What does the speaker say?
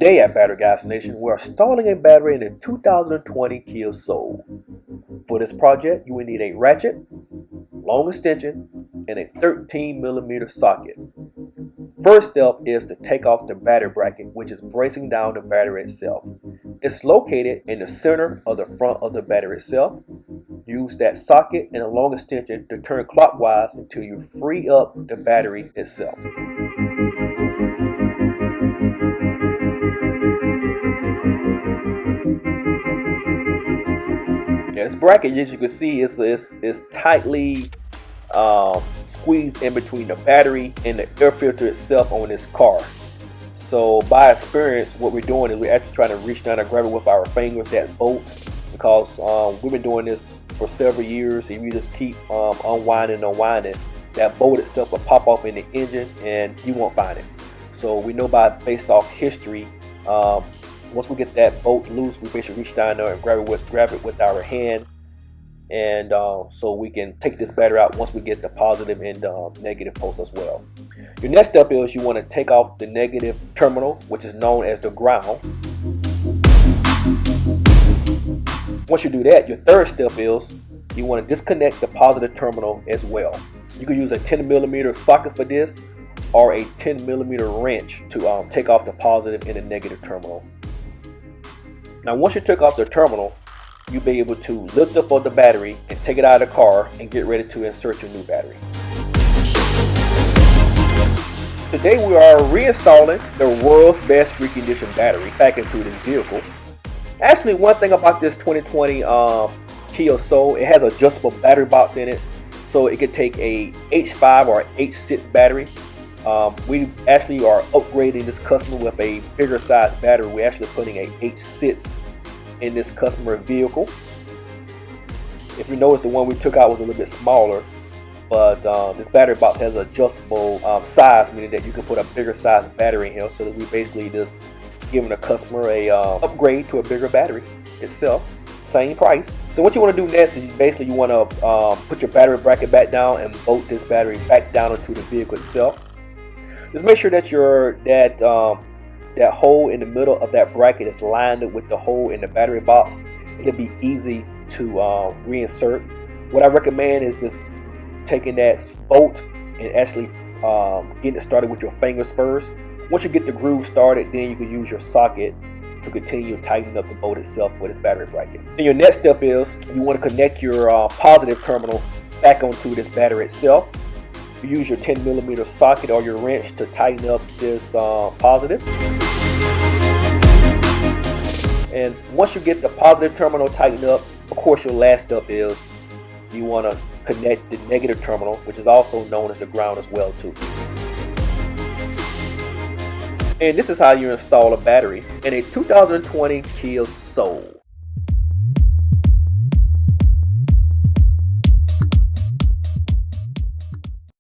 Today at Battery Guyz Nation, we're installing a battery in the 2020 Kia Soul. For this project, you will need a ratchet, long extension, and a 13mm socket. First step is to take off the battery bracket, which is bracing down the battery itself. It's located in the center of the front of the battery itself. Use that socket and a long extension to turn clockwise until you free up the battery itself. Yeah, this bracket, as you can see, is tightly squeezed in between the battery and the air filter itself on this car. So by experience, what we're doing is we're actually trying to reach down and grab it with our fingers, that bolt, because we've been doing this for several years. If you just keep unwinding and unwinding, that bolt itself will pop off in the engine and you won't find it. So we know based off history, once we get that bolt loose, we basically reach down there and grab it with our hand, and so we can take this battery out once we get the positive and negative poles as well. Your next step is you want to take off the negative terminal, which is known as the ground. Once you do that, your third step is you want to disconnect the positive terminal as well. You can use a 10mm socket for this, or a 10mm wrench to take off the positive and the negative terminal. Now once you took off the terminal, you'll be able to lift up on the battery and take it out of the car and get ready to insert your new battery. Today we are reinstalling the world's best reconditioned battery back into this vehicle. Actually, one thing about this 2020 Kia Soul, it has an adjustable battery box in it, so it could take a H5 or H6 battery. We actually are upgrading this customer with a bigger size battery. We're actually putting a H6 in this customer vehicle. If you notice, the one we took out was a little bit smaller, but this battery box has an adjustable size, meaning that you can put a bigger size battery in here, so that we basically just giving the customer a upgrade to a bigger battery itself, same price. So what you want to do next is basically you want to put your battery bracket back down and bolt this battery back down into the vehicle itself. Just make sure that that hole in the middle of that bracket is lined up with the hole in the battery box. It'll be easy to reinsert. What I recommend is just taking that bolt and actually getting it started with your fingers first. Once you get the groove started, then you can use your socket to continue tightening up the bolt itself for this battery bracket. And your next step is you want to connect your positive terminal back onto this battery itself. You use your 10mm socket or your wrench to tighten up this positive. And once you get the positive terminal tightened up, of course your last step is you want to connect the negative terminal, which is also known as the ground as well too. And this is how you install a battery in a 2020 Kia Soul.